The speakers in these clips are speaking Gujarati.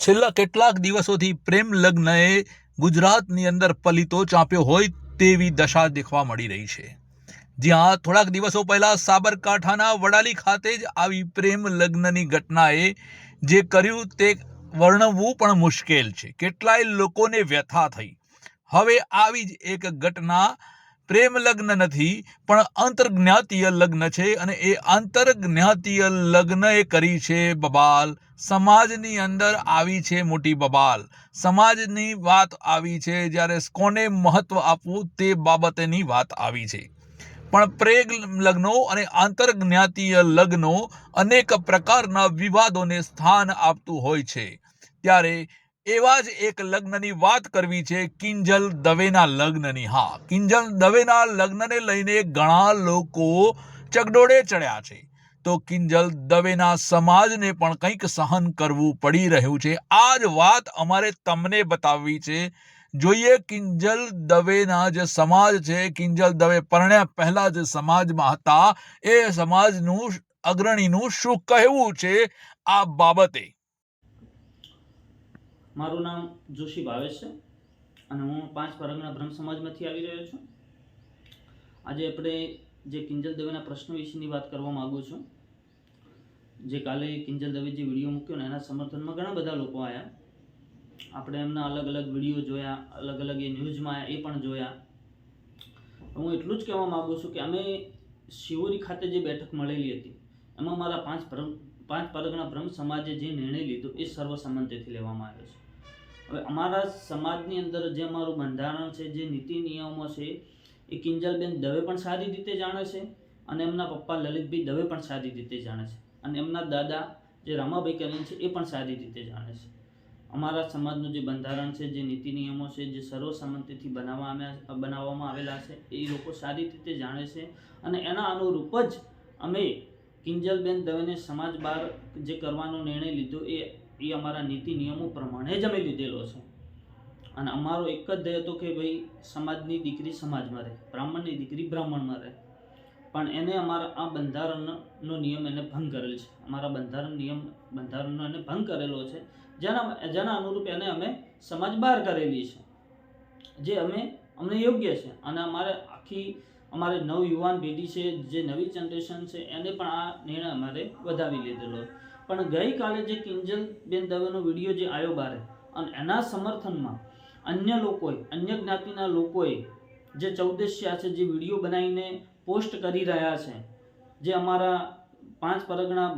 છેલ્લા કેટલાક દિવસોથી પ્રેમ લગ્નએ ગુજરાતની અંદર પલીતો ચાંપ્યો હોય તેવી દશા દેખવા મળી રહી છે। જ્યાં થોડાક દિવસો પહેલા સાબરકાંઠાના વડાલી ખાતે જ આવી પ્રેમ લગ્નની ઘટનાએ જે કર્યું તે વર્ણવવું પણ મુશ્કેલ છે। કેટલાય લોકોને વ્યથા થઈ। હવે આવી જ એક ઘટના પ્રેમ લગ્ન નથી પણ આંતરજ્ઞાતીય લગ્ન છે અને એ આંતરજ્ઞાતીય લગ્ન એ કરી છે બબાલ। સમાજની અંદર આવી છે મોટી બબાલ। સમાજની વાત આવી છે, જ્યારે કોને મહત્વ આપવું તે બાબતેની વાત આવી છે। પણ પ્રેમ લગ્નો અને આંતરજ્ઞાતીય લગ્નો અનેક પ્રકારના વિવાદોને સ્થાન આપતું હોય છે। ત્યારે એવા જ એક લગ્નની વાત કરવી છે, કિંજલ દવેના લગ્નની। હા, કિંજલ દવેના લગ્નને લઈને ઘણા લોકો ચગડોળે ચડ્યા છે, તો કિંજલ દવેના સમાજને પણ કંઈક સહન કરવું પડી રહ્યું છે। આ જ વાત અમારે તમને બતાવવી છે। જોઈએ કિંજલ દવેના જે સમાજ છે, કિંજલ દવે પરણ્યા પહેલા જે સમાજમાં હતા એ સમાજનું અગ્રણીનું શું કહેવું છે આ બાબતે। મારું નામ જોશી ભાવેશ છે અને હું 5 પરગણા બ્રહ્મ સમાજમાંથી આવી રહ્યો છું। આજે આપણે જે કિંજલ દવેના પ્રશ્ન વિશેની વાત કરવા માંગુ છું। જે કાલે કિંજલ દવે જે વિડીયો મૂક્યો ને એના સમર્થનમાં ઘણા બધા લોકો આવ્યા। આપણે એમના અલગ અલગ વિડીયો જોયા, અલગ અલગ એ ન્યૂઝમાં આવ્યા એ પણ જોયા। હું એટલું જ કહેવા માંગુ છું કે અમે શિવોરી ખાતે જે બેઠક મળેલી હતી એમાં મારા 5 પરગણા બ્રહ્મ સમાજે જે નિર્ણય લીધો એ સર્વસંમતિથી લેવામાં આવ્યો છે। હવે અમારા સમાજની અંદર જે અમારું બંધારણ છે, જે નીતિ નિયમો છે, એ કિંજલબેન દવે પણ સારી રીતે જાણે છે અને એમના પપ્પા લલિતભાઈ દવે પણ સારી રીતે જાણે છે અને એમના દાદા જે રામાભાઈ કરીને છે એ પણ સારી રીતે જાણે છે। અમારા સમાજનું જે બંધારણ છે, જે નીતિ નિયમો છે, જે સર્વસંમતિથી બનાવવામાં આવેલા છે એ લોકો સારી રીતે જાણે છે અને એના અનુરૂપ જ અમે કિંજલબેન દવેને સમાજ બહાર જે કરવાનો નિર્ણય લીધો એ અમારા નીતિ નિયમો પ્રમાણે જ અમે લીધેલો છે। અને અમારો એક જ ધ્યેય હતો કે ભાઈ સમાજની દીકરી સમાજમાં રહે, બ્રાહ્મણની દીકરી બ્રાહ્મણમાં રહે। પણ એને અમારા આ બંધારણનો નિયમ એને ભંગ કરેલ છે। અમારા બંધારણનો એને ભંગ કરેલો છે, જેના અનુરૂપ એને અમે સમાજ બહાર કરેલી છે, જે અમને યોગ્ય છે। અને અમારે નવયુવાન પેઢી છે, જે નવી જનરેશન છે, એને પણ આ નિર્ણય અમારે વધાવી લીધેલો। પણ ગઈકાલે જે કિંજલબેન દવેનો વિડીયો જે આવ્યો બહાર અને એના સમર્થનમાં અન્ય જ્ઞાતિના લોકોએ જે ચૌદસ્યા છે, જે વિડીયો બનાવીને પોસ્ટ કરી રહ્યા છે, જે અમારા 5 પરગણા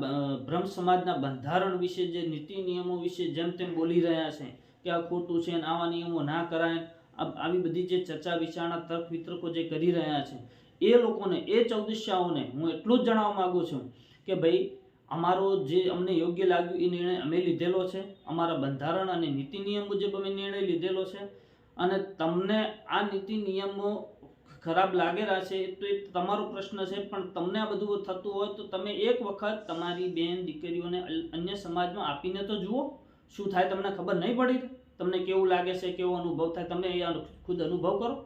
બ્રહ્મ સમાજના બંધારણ વિશે, જે નીતિ નિયમો વિશે જેમ તેમ બોલી રહ્યા છે કે આ ખોટું છે, આવા નિયમો ના કરાય, આવી બધી જે ચર્ચા વિચારણા તર્ક વિતર્કો જે કરી રહ્યા છે એ લોકોને, એ ચૌદસ્યાઓને હું એટલું જ જણાવવા માંગુ છું કે ભાઈ અમારો જે અમને યોગ્ય લાગ્યું એ નિર્ણય અમે લીધેલો છે। અમારા બંધારણ અને નીતિ નિયમ મુજબ અમે નિર્ણય લીધેલો છે અને તમને આ નીતિ નિયમો ખરાબ લાગેલા છે તો એ તમારો પ્રશ્ન છે, પણ તમને આ બધું થતું હોય તો તમે એક વખત તમારી બેન દીકરીઓને અન્ય સમાજમાં આપીને તો જુઓ, શું થાય તમને ખબર નહીં પડી? તમને કેવું લાગે છે, કેવો અનુભવ થાય, તમે એ ખુદ અનુભવ કરો।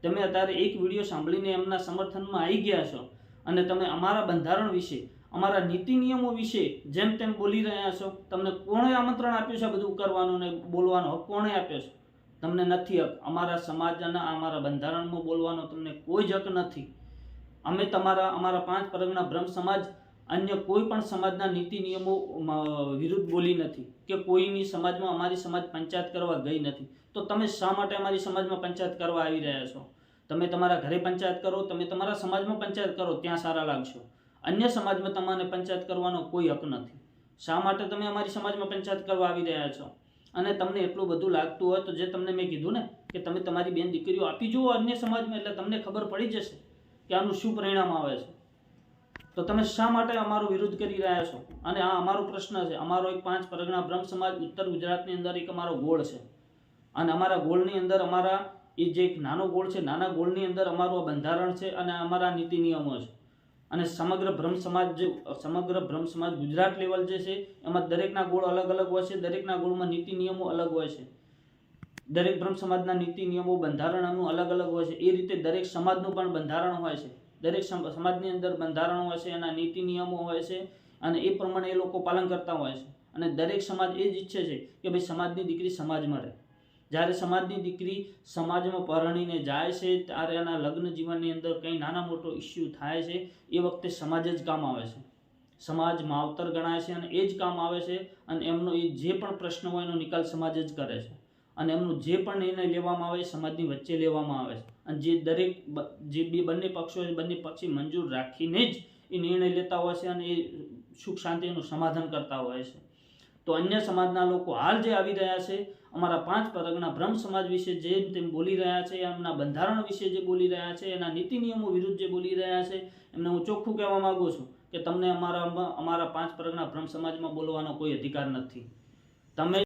તમે અત્યારે એક વિડીયો સાંભળીને એમના સમર્થનમાં આવી ગયા છો અને તમે અમારા બંધારણ વિશે, અમારા નીતિ નિયમો વિશે જેમ તેમ બોલી રહ્યા છો। તમને કોણે આમંત્રણ આપ્યું છે આ બધું કરવાનું ને બોલવાનો હક કોણે આપ્યો છે? તમને નથી હક। અમારા સમાજના, અમારા બંધારણમાં બોલવાનો તમને કોઈ જ હક નથી। અમે અમારા 5 પરગણા બ્રહ્મ સમાજ અન્ય કોઈ પણ સમાજના નીતિ નિયમો વિરુદ્ધ બોલી નથી કે કોઈની સમાજમાં અમારી સમાજ પંચાયત કરવા ગઈ નથી। તો તમે શા માટે અમારી સમાજમાં પંચાયત કરવા આવી રહ્યા છો? તમે તમારા ઘરે પંચાયત કરો, તમે તમારા સમાજમાં પંચાયત કરો, ત્યાં સારા લાગશો। અન્ય સમાજમાં તમારે પંચાયત કરવાનો કોઈ હક નથી। શા માટે તમે અમારી સમાજમાં પંચાયત કરવા આવી રહ્યા છો? અને તમને એટલું બધું લાગતું હોય તો જે તમને મેં કીધું ને કે તમે તમારી બેન દીકરીઓ આપી જુઓ અન્ય સમાજમાં, એટલે તમને ખબર પડી જશે કે આનું શું પરિણામ આવે છે। તો તમે શા માટે અમારો વિરોધ કરી રહ્યા છો? અને આ અમારો પ્રશ્ન છે। અમારો એક 5 પરગણા બ્રહ્મ સમાજ ઉત્તર ગુજરાતની અંદર એક અમારો ગોળ છે અને અમારા ગોળની અંદર અમારા એ જે એક નાનો ગોળ છે, નાના ગોળની અંદર અમારું બંધારણ છે અને અમારા નીતિ નિયમો છે। અને સમગ્ર બ્રહ્મ સમાજ ગુજરાત લેવલ જે છે એમાં દરેકના ગોળ અલગ અલગ હોય છે, દરેકના ગોળમાં નીતિ નિયમો અલગ હોય છે, દરેક બ્રહ્મ સમાજના નીતિ નિયમો બંધારણનું અલગ અલગ હોય છે। એ રીતે દરેક સમાજનું પણ બંધારણ હોય છે, દરેક સમાજની અંદર બંધારણ હોય છે, એના નીતિ નિયમો હોય છે અને એ પ્રમાણે એ લોકો પાલન કરતા હોય છે। અને દરેક સમાજ એ જ ઈચ્છે છે કે ભાઈ સમાજની દીકરી સમાજમાં રહે. જ્યારે સમાજની દીકરી સમાજમાં પરણીને જાય છે ત્યારે એના લગ્ન જીવનની અંદર કંઈ નાના મોટો ઇસ્યુ થાય છે એ વખતે સમાજ જ કામ આવે છે. સમાજ માવતર ગણાય છે અને એ જ કામ આવે છે અને એમનો એ જે પણ પ્રશ્ન હોય એનો નિકાલ સમાજ જ કરે છે અને એમનું જે પણ નિર્ણય લેવામાં આવે એ સમાજની વચ્ચે લેવામાં આવે છે અને જે બંને પક્ષો છે બંને પક્ષે મંજૂર રાખીને જ એ નિર્ણય લેતા હોય છે અને એ સુખ શાંતિનું સમાધાન કરતા હોય છે. તો અન્ય સમાજના લોકો હાલ જે આવી રહ્યા છે અમારા 5 પરગણા બ્રહ્મ સમાજ વિશે જેમ તેમ બોલી રહ્યા છે, એમના બંધારણ વિશે જે બોલી રહ્યા છે, એના નીતિ નિયમો વિરુદ્ધ જે બોલી રહ્યા છે, એમને હું ચોખ્ખું કહેવા માંગુ છું કે તમને અમારા 5 પરગણા બ્રહ્મ સમાજમાં બોલવાનો કોઈ અધિકાર નથી. તમે